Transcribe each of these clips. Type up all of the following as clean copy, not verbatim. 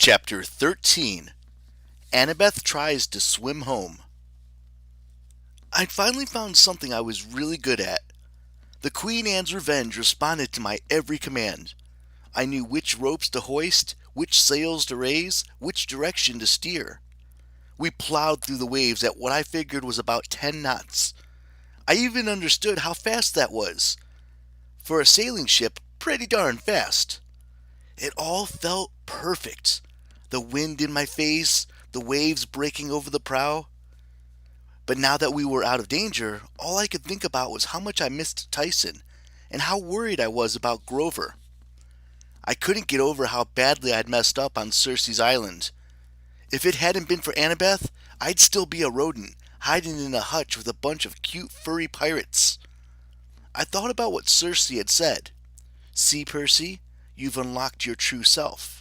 Chapter 13. Annabeth tries to swim home. I'd finally found something I was really good at. The Queen Anne's Revenge responded to my every command. I knew which ropes to hoist, which sails to raise, which direction to steer. We plowed through the waves at what I figured was about 10 knots. I even understood how fast that was. For a sailing ship, pretty darn fast. It all felt perfect. The wind in my face, the waves breaking over the prow. But now that we were out of danger, all I could think about was how much I missed Tyson, and how worried I was about Grover. I couldn't get over how badly I'd messed up on Cersei's Island. If it hadn't been for Annabeth, I'd still be a rodent, hiding in a hutch with a bunch of cute furry pirates. I thought about what Cersei had said. "See, Percy, you've unlocked your true self."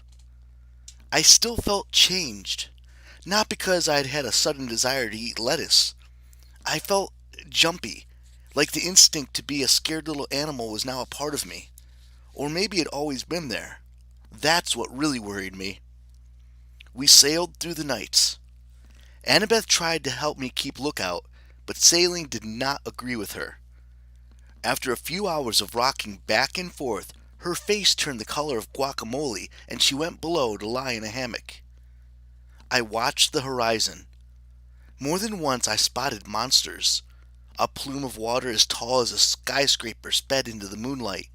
I still felt changed. Not because I'd had a sudden desire to eat lettuce. I felt jumpy, like the instinct to be a scared little animal was now a part of me. Or maybe it had always been there. That's what really worried me. We sailed through the nights. Annabeth tried to help me keep lookout, but sailing did not agree with her. After a few hours of rocking back and forth, her face turned the color of guacamole and she went below to lie in a hammock. I watched the horizon. More than once I spotted monsters. A plume of water as tall as a skyscraper sped into the moonlight.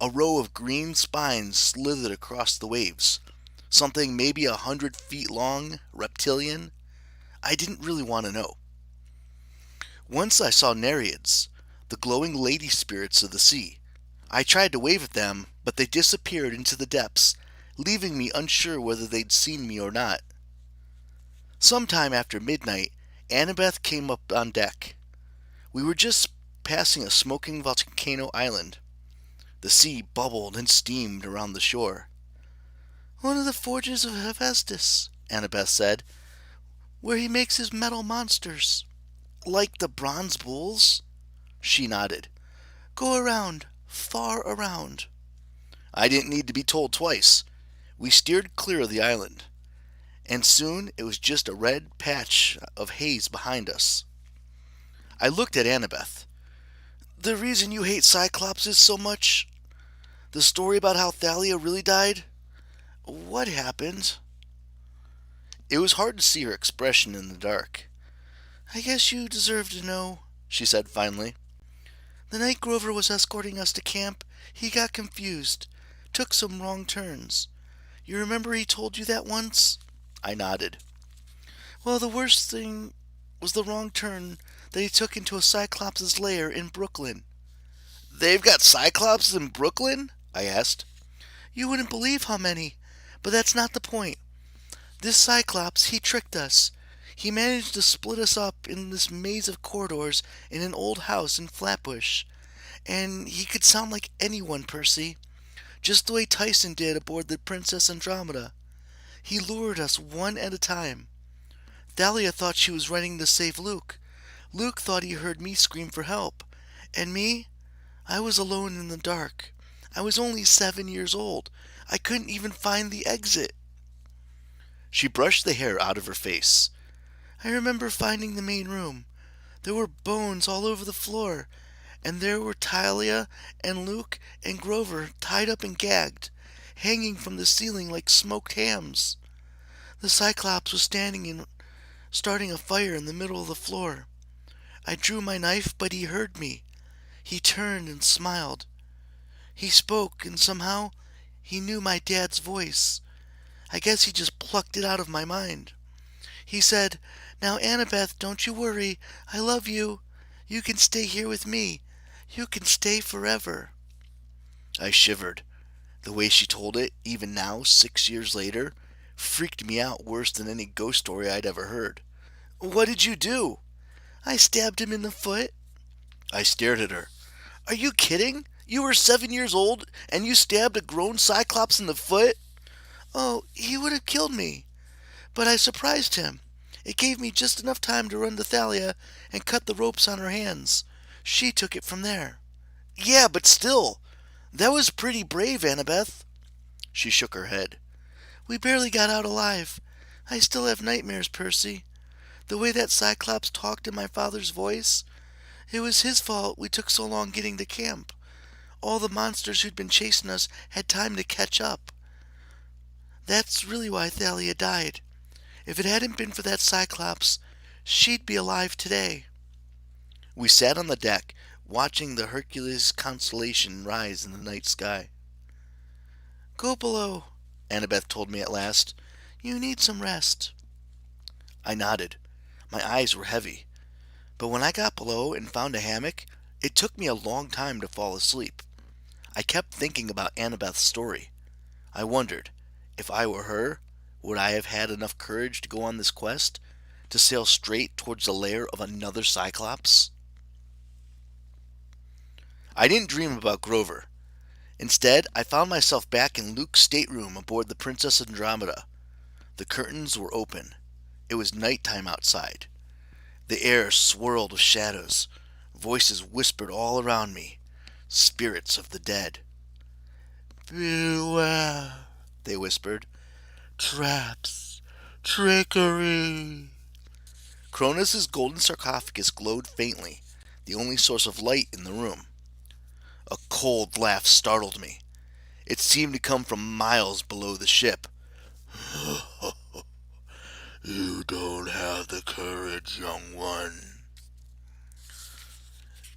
A row of green spines slithered across the waves. Something maybe 100 feet long, reptilian. I didn't really want to know. Once I saw Nereids, the glowing lady spirits of the sea. I tried to wave at them, but they disappeared into the depths, leaving me unsure whether they'd seen me or not. Sometime after midnight, Annabeth came up on deck. We were just passing a smoking volcano island. The sea bubbled and steamed around the shore. "One of the forges of Hephaestus," Annabeth said, "where he makes his metal monsters." "Like the bronze bulls?" She nodded. "Go around, far around." I didn't need to be told twice. We steered clear of the island, and soon it was just a red patch of haze behind us. I looked at Annabeth. "The reason you hate Cyclopses so much? The story about how Thalia really died? What happened?" It was hard to see her expression in the dark. "I guess you deserve to know," she said finally. "The night Grover was escorting us to camp, he got confused, took some wrong turns. You remember he told you that once?" I nodded. "Well, the worst thing was the wrong turn that he took into a Cyclops' lair in Brooklyn." "They've got Cyclops in Brooklyn?" I asked. "You wouldn't believe how many, but that's not the point. This Cyclops, he tricked us. He managed to split us up in this maze of corridors in an old house in Flatbush. And he could sound like anyone, Percy. Just the way Tyson did aboard the Princess Andromeda. He lured us one at a time. Thalia thought she was running to save Luke. Luke thought he heard me scream for help. And me? I was alone in the dark. I was only 7 years old. I couldn't even find the exit." She brushed the hair out of her face. "I remember finding the main room. There were bones all over the floor, and there were Thalia and Luke and Grover tied up and gagged, hanging from the ceiling like smoked hams. The Cyclops was starting a fire in the middle of the floor. I drew my knife, but he heard me. He turned and smiled. He spoke, and somehow he knew my dad's voice. I guess he just plucked it out of my mind. He said, 'Now, Annabeth, don't you worry. I love you. You can stay here with me. You can stay forever.'" I shivered. The way she told it, even now, 6 years later, freaked me out worse than any ghost story I'd ever heard. "What did you do?" "I stabbed him in the foot." I stared at her. "Are you kidding? You were 7 years old, and you stabbed a grown Cyclops in the foot?" "Oh, he would have killed me. But I surprised him. It gave me just enough time to run to Thalia and cut the ropes on her hands. She took it from there." "Yeah, but still. That was pretty brave, Annabeth." She shook her head. We barely got out alive. I still have nightmares, Percy. The way that Cyclops talked in my father's voice. It was his fault we took so long getting to camp. All the monsters who'd been chasing us had time to catch up. That's really why Thalia died. If it hadn't been for that Cyclops, she'd be alive today. We sat on the deck, watching the Hercules constellation rise in the night sky. Go below, Annabeth told me at last. You need some rest. I nodded. My eyes were heavy. But when I got below and found a hammock, it took me a long time to fall asleep. I kept thinking about Annabeth's story. I wondered, if I were her, would I have had enough courage to go on this quest? To sail straight towards the lair of another Cyclops? I didn't dream about Grover. Instead, I found myself back in Luke's stateroom aboard the Princess Andromeda. The curtains were open. It was nighttime outside. The air swirled with shadows. Voices whispered all around me. Spirits of the dead. Beware, they whispered. Traps. Trickery. Cronus's golden sarcophagus glowed faintly, the only source of light in the room. A cold laugh startled me. It seemed to come from miles below the ship. You don't have the courage, young one.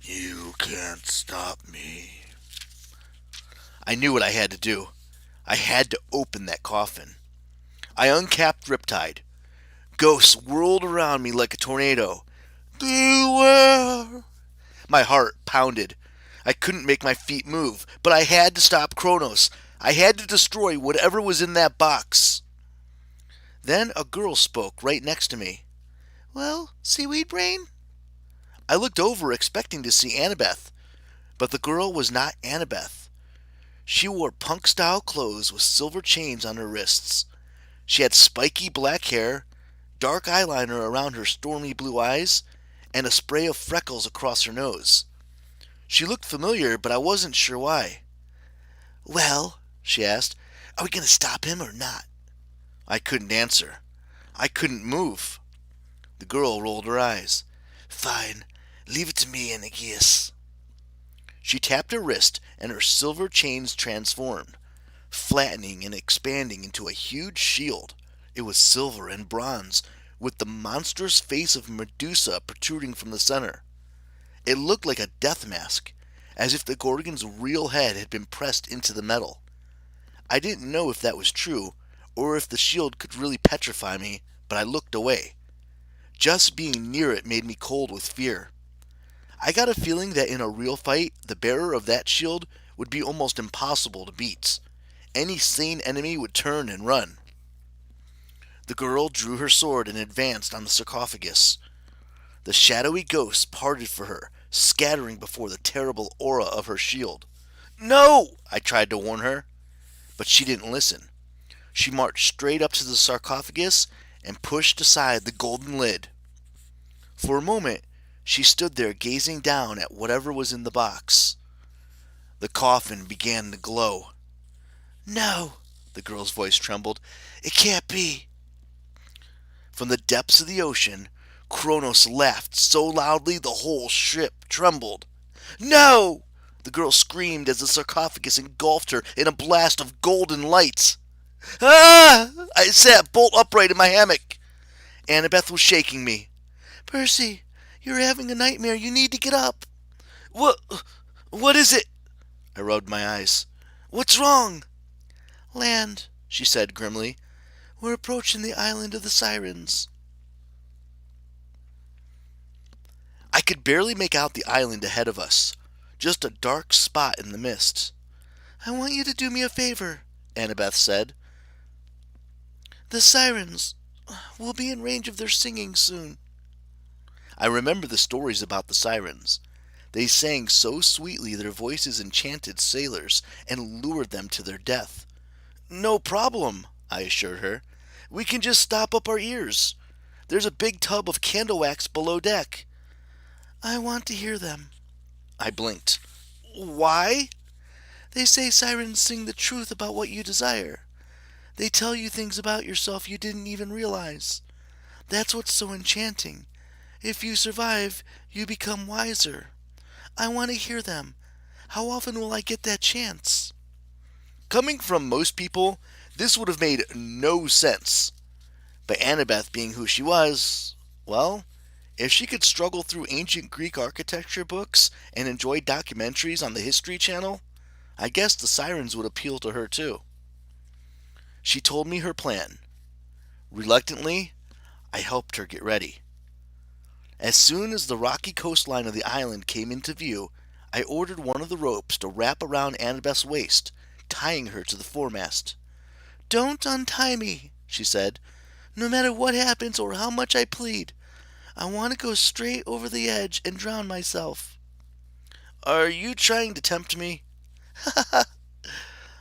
You can't stop me. I knew what I had to do. I had to open that coffin. I uncapped Riptide. Ghosts whirled around me like a tornado. Beware! My heart pounded. I couldn't make my feet move, but I had to stop Kronos. I had to destroy whatever was in that box. Then a girl spoke right next to me. Well, Seaweed Brain? I looked over expecting to see Annabeth, but the girl was not Annabeth. She wore punk-style clothes with silver chains on her wrists. She had spiky black hair, dark eyeliner around her stormy blue eyes, and a spray of freckles across her nose. She looked familiar, but I wasn't sure why. Well, she asked, are we going to stop him or not? I couldn't answer. I couldn't move. The girl rolled her eyes. Fine, leave it to me, Anagius. She tapped her wrist, and her silver chains transformed, flattening and expanding into a huge shield. It was silver and bronze, with the monstrous face of Medusa protruding from the center. It looked like a death mask, as if the Gorgon's real head had been pressed into the metal. I didn't know if that was true, or if the shield could really petrify me, but I looked away. Just being near it made me cold with fear. I got a feeling that in a real fight, the bearer of that shield would be almost impossible to beat. Any sane enemy would turn and run. The girl drew her sword and advanced on the sarcophagus. The shadowy ghosts parted for her, scattering before the terrible aura of her shield. No! I tried to warn her, but she didn't listen. She marched straight up to the sarcophagus and pushed aside the golden lid. For a moment, she stood there gazing down at whatever was in the box. The coffin began to glow. No, the girl's voice trembled. It can't be. From the depths of the ocean, Kronos laughed so loudly the whole ship trembled. No! The girl screamed as the sarcophagus engulfed her in a blast of golden lights. Ah! I sat bolt upright in my hammock. Annabeth was shaking me. Percy, you're having a nightmare. You need to get up. What is it? I rubbed my eyes. What's wrong? Land, she said grimly. We're approaching the island of the sirens. I could barely make out the island ahead of us, just a dark spot in the mist. I want you to do me a favor, Annabeth said. The sirens will be in range of their singing soon. I remember the stories about the sirens. They sang so sweetly their voices enchanted sailors and lured them to their death. No problem, I assured her. We can just stop up our ears. There's a big tub of candle wax below deck. I want to hear them. I blinked. Why? They say sirens sing the truth about what you desire. They tell you things about yourself you didn't even realize. That's what's so enchanting. If you survive, you become wiser. I want to hear them. How often will I get that chance? Coming from most people, this would have made no sense. But Annabeth, being who she was, well, if she could struggle through ancient Greek architecture books and enjoy documentaries on the History Channel, I guess the sirens would appeal to her too. She told me her plan. Reluctantly, I helped her get ready. As soon as the rocky coastline of the island came into view, I ordered one of the ropes to wrap around Annabeth's waist, tying her to the foremast. "Don't untie me," she said, "no matter what happens or how much I plead. I want to go straight over the edge and drown myself." "Are you trying to tempt me?"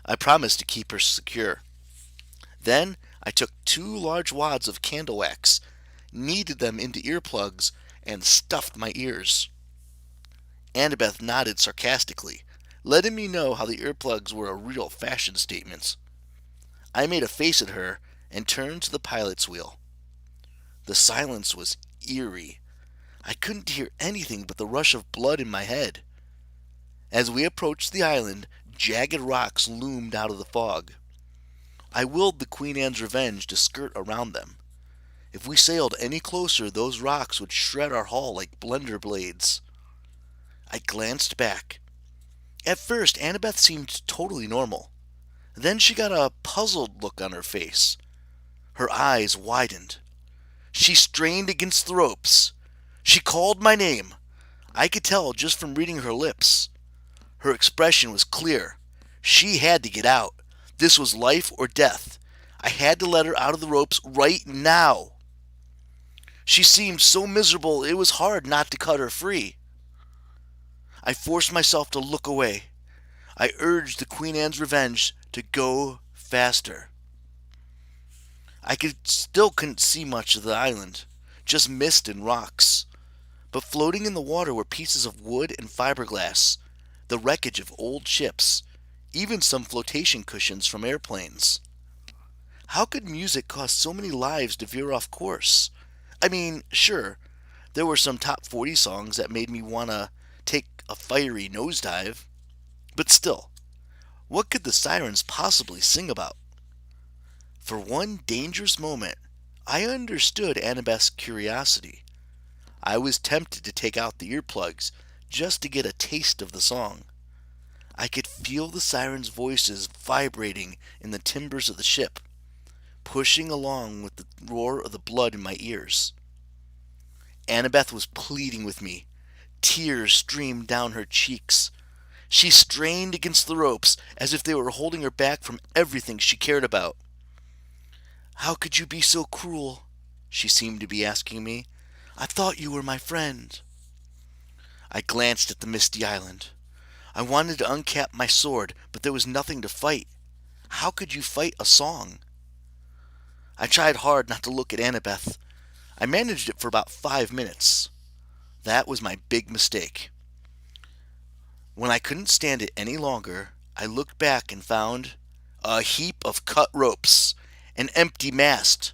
I promised to keep her secure. Then I took 2 large wads of candle wax, kneaded them into earplugs, and stuffed my ears. Annabeth nodded sarcastically, letting me know how the earplugs were a real fashion statement. I made a face at her and turned to the pilot's wheel. The silence was eerie. I couldn't hear anything but the rush of blood in my head. As we approached the island, jagged rocks loomed out of the fog. I willed the Queen Anne's Revenge to skirt around them. If we sailed any closer, those rocks would shred our hull like blender blades. I glanced back. At first, Annabeth seemed totally normal. Then she got a puzzled look on her face. Her eyes widened. She strained against the ropes. She called my name. I could tell just from reading her lips. Her expression was clear. She had to get out. This was life or death. I had to let her out of the ropes right now. She seemed so miserable it was hard not to cut her free. I forced myself to look away. I urged the Queen Anne's Revenge to go faster. I still couldn't see much of the island, just mist and rocks. But floating in the water were pieces of wood and fiberglass, the wreckage of old ships, even some flotation cushions from airplanes. How could music cause so many lives to veer off course? I mean, sure, there were some top 40 songs that made me want to take a fiery nosedive. But still, what could the sirens possibly sing about? For one dangerous moment, I understood Annabeth's curiosity. I was tempted to take out the earplugs just to get a taste of the song. I could feel the sirens' voices vibrating in the timbers of the ship, pushing along with the roar of the blood in my ears. Annabeth was pleading with me. Tears streamed down her cheeks. She strained against the ropes as if they were holding her back from everything she cared about. "How could you be so cruel?" she seemed to be asking me. "I thought you were my friend." I glanced at the misty island. I wanted to uncap my sword, but there was nothing to fight. How could you fight a song? I tried hard not to look at Annabeth. I managed it for about 5 minutes. That was my big mistake. When I couldn't stand it any longer, I looked back and found a heap of cut ropes, an empty mast.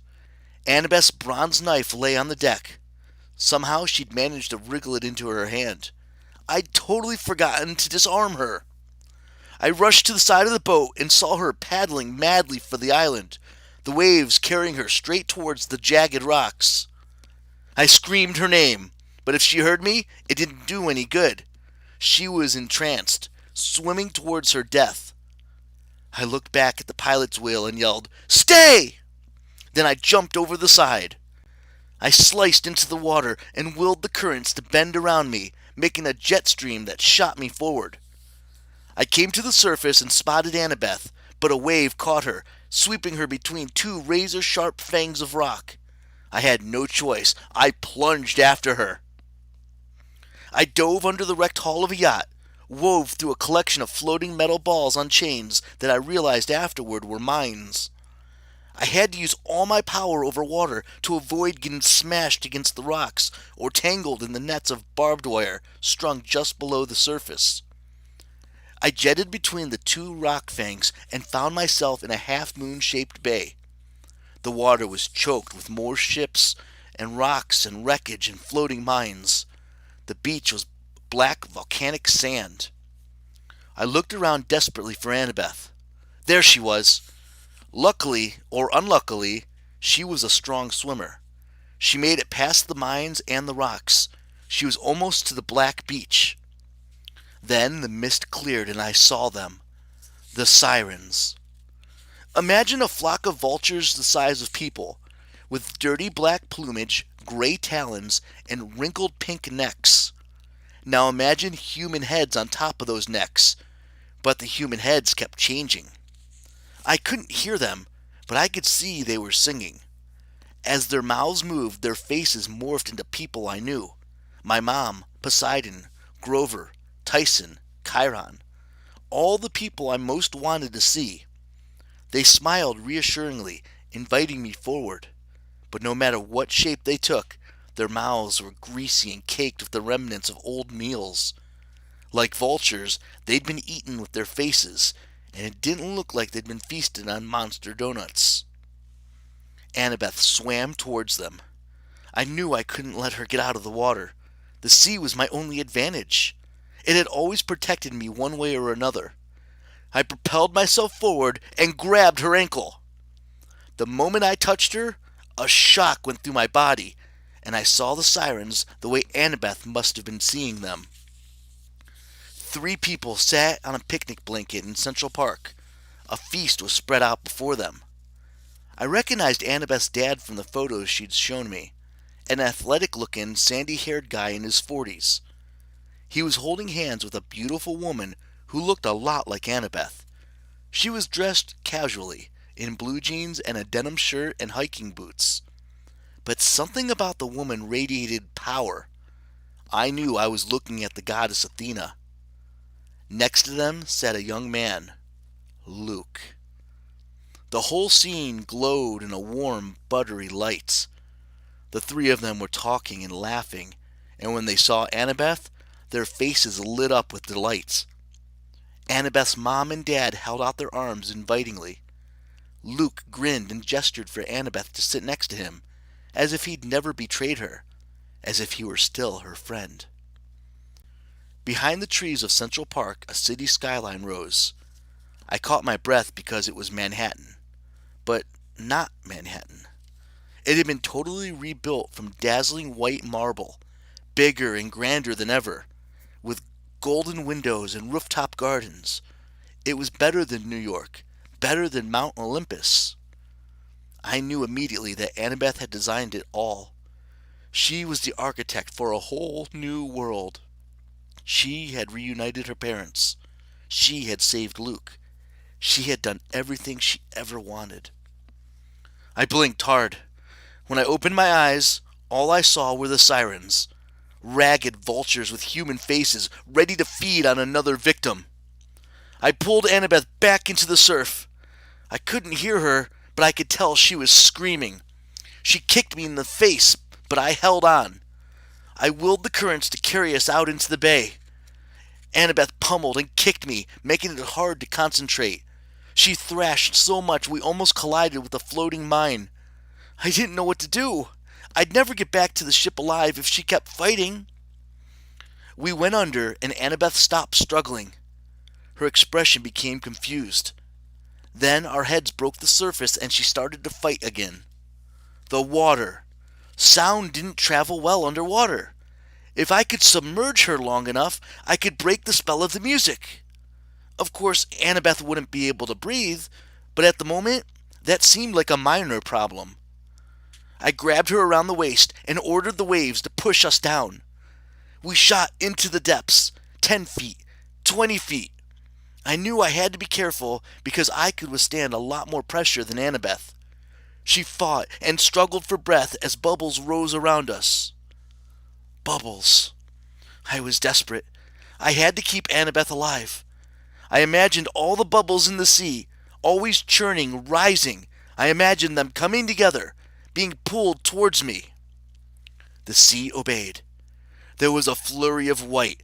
Annabeth's bronze knife lay on the deck. Somehow she'd managed to wriggle it into her hand. I'd totally forgotten to disarm her. I rushed to the side of the boat and saw her paddling madly for the island, the waves carrying her straight towards the jagged rocks. I screamed her name, but if she heard me, it didn't do any good. She was entranced, swimming towards her death. I looked back at the pilot's wheel and yelled, "Stay!" Then I jumped over the side. I sliced into the water and willed the currents to bend around me, making a jet stream that shot me forward. I came to the surface and spotted Annabeth, but a wave caught her, sweeping her between 2 razor-sharp fangs of rock. I had no choice. I plunged after her. I dove under the wrecked hull of a yacht, wove through a collection of floating metal balls on chains that I realized afterward were mines. I had to use all my power over water to avoid getting smashed against the rocks or tangled in the nets of barbed wire strung just below the surface. I jetted between the two rock fangs and found myself in a half-moon shaped bay. The water was choked with more ships and rocks and wreckage and floating mines. The beach was black volcanic sand. I looked around desperately for Annabeth. There she was. Luckily, or unluckily, she was a strong swimmer. She made it past the mines and the rocks. She was almost to the black beach. Then the mist cleared and I saw them. The sirens. Imagine a flock of vultures the size of people, with dirty black plumage, gray talons, and wrinkled pink necks. Now imagine human heads on top of those necks, but the human heads kept changing. I couldn't hear them, but I could see they were singing. As their mouths moved, their faces morphed into people I knew. My mom, Poseidon, Grover, Tyson, Chiron. All the people I most wanted to see. They smiled reassuringly, inviting me forward. But no matter what shape they took, their mouths were greasy and caked with the remnants of old meals. Like vultures, they'd been eaten with their faces, and it didn't look like they'd been feasted on monster donuts. Annabeth swam towards them. I knew I couldn't let her get out of the water. The sea was my only advantage. It had always protected me one way or another. I propelled myself forward and grabbed her ankle. The moment I touched her, a shock went through my body, and I saw the sirens the way Annabeth must have been seeing them. 3 people sat on a picnic blanket in Central Park. A feast was spread out before them. I recognized Annabeth's dad from the photos she'd shown me, an athletic-looking, sandy-haired guy in his 40s. He was holding hands with a beautiful woman who looked a lot like Annabeth. She was dressed casually, in blue jeans and a denim shirt and hiking boots. But something about the woman radiated power. I knew I was looking at the goddess Athena. Next to them sat a young man, Luke. The whole scene glowed in a warm, buttery light. The 3 of them were talking and laughing, and when they saw Annabeth, their faces lit up with delight. Annabeth's mom and dad held out their arms invitingly. Luke grinned and gestured for Annabeth to sit next to him, as if he'd never betrayed her, as if he were still her friend. Behind the trees of Central Park, a city skyline rose. I caught my breath because it was Manhattan. But not Manhattan. It had been totally rebuilt from dazzling white marble, bigger and grander than ever, with golden windows and rooftop gardens. It was better than New York, better than Mount Olympus. I knew immediately that Annabeth had designed it all. She was the architect for a whole new world. She had reunited her parents. She had saved Luke. She had done everything she ever wanted. I blinked hard. When I opened my eyes, all I saw were the sirens. Ragged vultures with human faces, ready to feed on another victim. I pulled Annabeth back into the surf. I couldn't hear her, but I could tell she was screaming. She kicked me in the face, but I held on. I willed the currents to carry us out into the bay. Annabeth pummeled and kicked me, making it hard to concentrate. She thrashed so much we almost collided with a floating mine. I didn't know what to do. I'd never get back to the ship alive if she kept fighting. We went under, and Annabeth stopped struggling. Her expression became confused. Then our heads broke the surface, and she started to fight again. The water. Sound didn't travel well underwater. If I could submerge her long enough, I could break the spell of the music. Of course, Annabeth wouldn't be able to breathe, but at the moment, that seemed like a minor problem. I grabbed her around the waist and ordered the waves to push us down. We shot into the depths, 10 feet, 20 feet. I knew I had to be careful because I could withstand a lot more pressure than Annabeth. She fought and struggled for breath as bubbles rose around us. Bubbles. I was desperate. I had to keep Annabeth alive. I imagined all the bubbles in the sea, always churning, rising. I imagined them coming together, being pulled towards me. The sea obeyed. There was a flurry of white,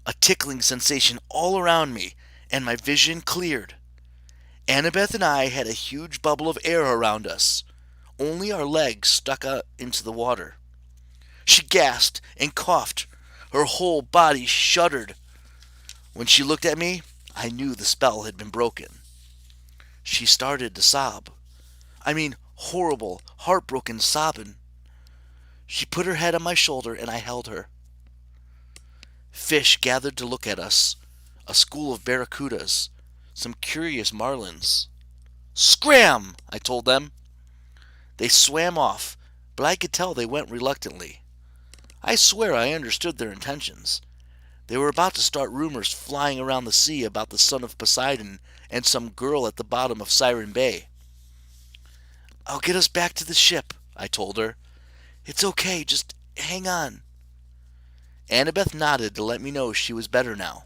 a tickling sensation all around me, and my vision cleared. Annabeth and I had a huge bubble of air around us, only our legs stuck out into the water. She gasped and coughed. Her whole body shuddered. When she looked at me, I knew the spell had been broken. She started to sob. I mean, horrible, heartbroken sobbing. She put her head on my shoulder and I held her. Fish gathered to look at us, a school of barracudas, some curious marlins. Scram! I told them. They swam off, but I could tell they went reluctantly. I swear I understood their intentions. They were about to start rumors flying around the sea about the son of Poseidon and some girl at the bottom of Siren Bay. I'll get us back to the ship, I told her. It's okay, just hang on. Annabeth nodded to let me know she was better now.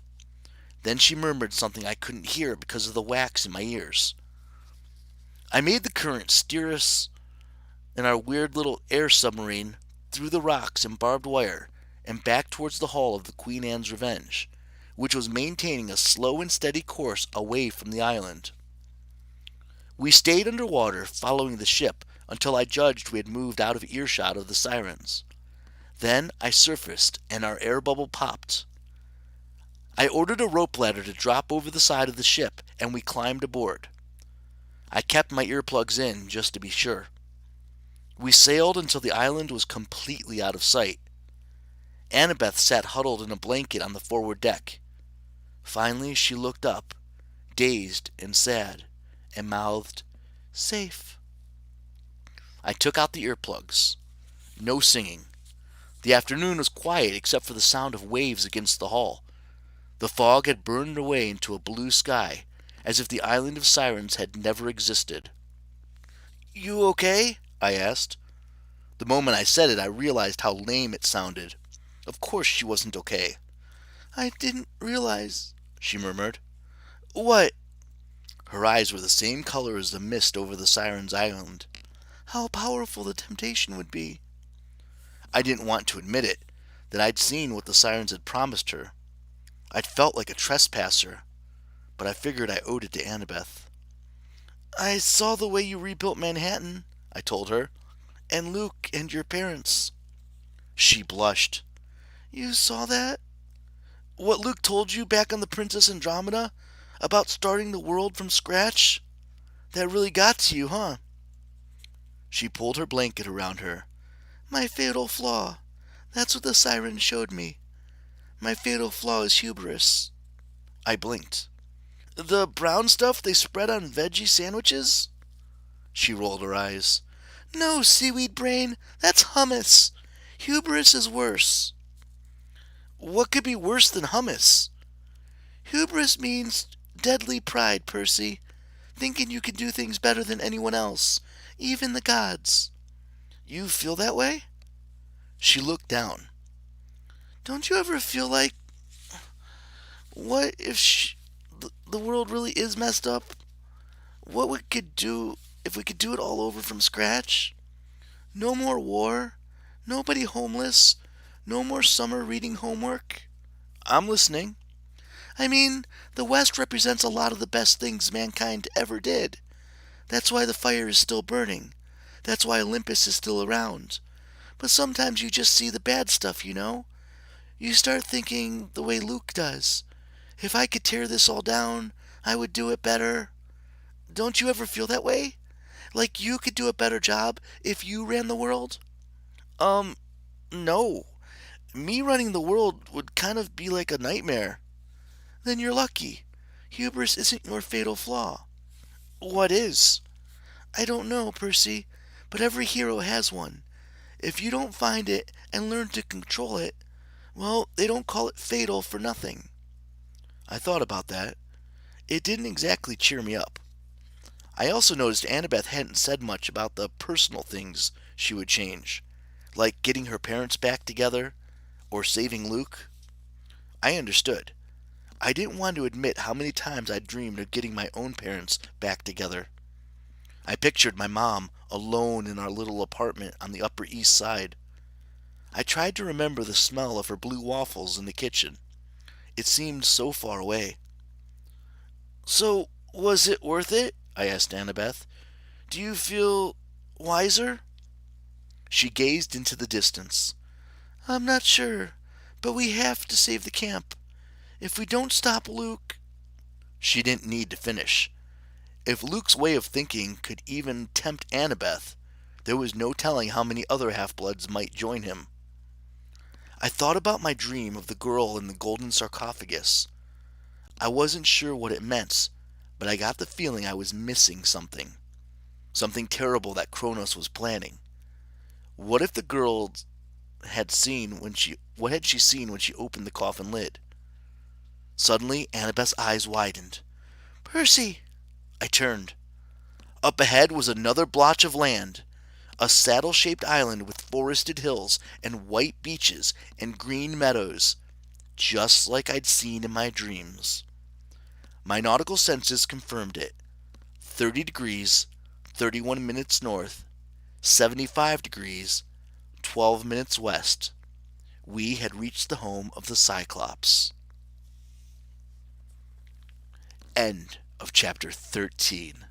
Then she murmured something I couldn't hear because of the wax in my ears. I made the current steer us in our weird little air submarine through the rocks and barbed wire and back towards the hull of the Queen Anne's Revenge, which was maintaining a slow and steady course away from the island. We stayed underwater, following the ship, until I judged we had moved out of earshot of the sirens. Then I surfaced, and our air bubble popped. I ordered a rope ladder to drop over the side of the ship, and we climbed aboard. I kept my earplugs in, just to be sure. We sailed until the island was completely out of sight. Annabeth sat huddled in a blanket on the forward deck. Finally she looked up, dazed and sad, and mouthed, "Safe." I took out the earplugs. No singing. The afternoon was quiet except for the sound of waves against the hull. The fog had burned away into a blue sky, as if the island of sirens had never existed. "You okay?" I asked. The moment I said it, I realized how lame it sounded. Of course she wasn't okay. "I didn't realize," she murmured. "What?" Her eyes were the same color as the mist over the Sirens' Island. "How powerful the temptation would be." I didn't want to admit it, that I'd seen what the Sirens had promised her. I'd felt like a trespasser, but I figured I owed it to Annabeth. "I saw the way you rebuilt Manhattan," I told her, "and Luke and your parents." She blushed. "You saw that? What Luke told you back on the Princess Andromeda about starting the world from scratch? That really got to you, huh?" She pulled her blanket around her. "My fatal flaw. That's what the siren showed me. My fatal flaw is hubris." I blinked. "The brown stuff they spread on veggie sandwiches?" She rolled her eyes. "No, seaweed brain, that's hummus. Hubris is worse." "What could be worse than hummus?" "Hubris means deadly pride, Percy. Thinking you can do things better than anyone else, even the gods." "You feel that way?" She looked down. "Don't you ever feel like, what if the world really is messed up? What we could do if we could do it all over from scratch? No more war, nobody homeless, no more summer reading homework." "I'm listening." "I mean, the West represents a lot of the best things mankind ever did. That's why the fire is still burning. That's why Olympus is still around. But sometimes you just see the bad stuff, you know? You start thinking the way Luke does. If I could tear this all down, I would do it better. Don't you ever feel that way? Like you could do a better job if you ran the world?" No. Me running the world would kind of be like a nightmare." "Then you're lucky. Hubris isn't your fatal flaw." "What is?" "I don't know, Percy, but every hero has one. If you don't find it and learn to control it, well, they don't call it fatal for nothing." I thought about that. It didn't exactly cheer me up. I also noticed Annabeth hadn't said much about the personal things she would change, like getting her parents back together, or saving Luke. I understood. I didn't want to admit how many times I'd dreamed of getting my own parents back together. I pictured my mom alone in our little apartment on the Upper East Side. I tried to remember the smell of her blue waffles in the kitchen. It seemed so far away. So, was it worth it? I asked Annabeth. Do you feel wiser? She gazed into the distance. I'm not sure, but we have to save the camp. If we don't stop Luke. She didn't need to finish. If Luke's way of thinking could even tempt Annabeth, there was no telling how many other half-bloods might join him. I thought about my dream of the girl in the golden sarcophagus. I wasn't sure what it meant, but I got the feeling I was missing something. Something terrible that Kronos was planning. What if the girl what had she seen when she opened the coffin lid? Suddenly, Annabeth's eyes widened. Percy! I turned. Up ahead was another blotch of land, a saddle-shaped island with forested hills and white beaches and green meadows, just like I'd seen in my dreams. My nautical senses confirmed it. 30 degrees, 31 minutes north, 75 degrees, 12 minutes west. We had reached the home of the Cyclops. End of chapter 13.